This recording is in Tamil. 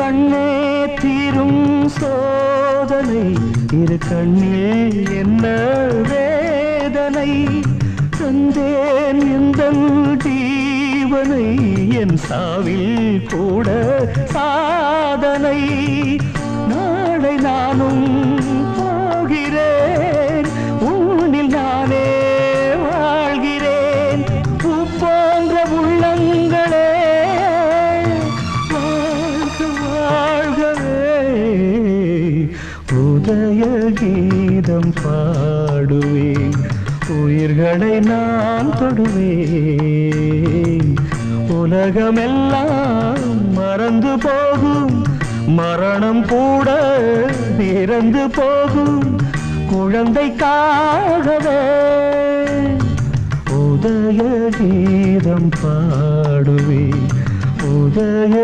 கண்ணே தீரும் சோதனை இரு கண்ணில் என்ன வேதனை தந்தேன் இந்த ஜீவனை என் சாவில் கூட சாதனை நாளை நானும் போகிறேன் உன்னில் நானே வாழ்கிறேன் பூ போன்ற உள்ளங்களே உதய கீதம் பாடுவேன் உயிர்களை நான் தொடுவேன் உலகமெல்லாம் மறந்து போகும் மரணம் கூட இறந்து போகும் குழந்தைக்காகவே உதய கீதம் பாடுவேன் உதய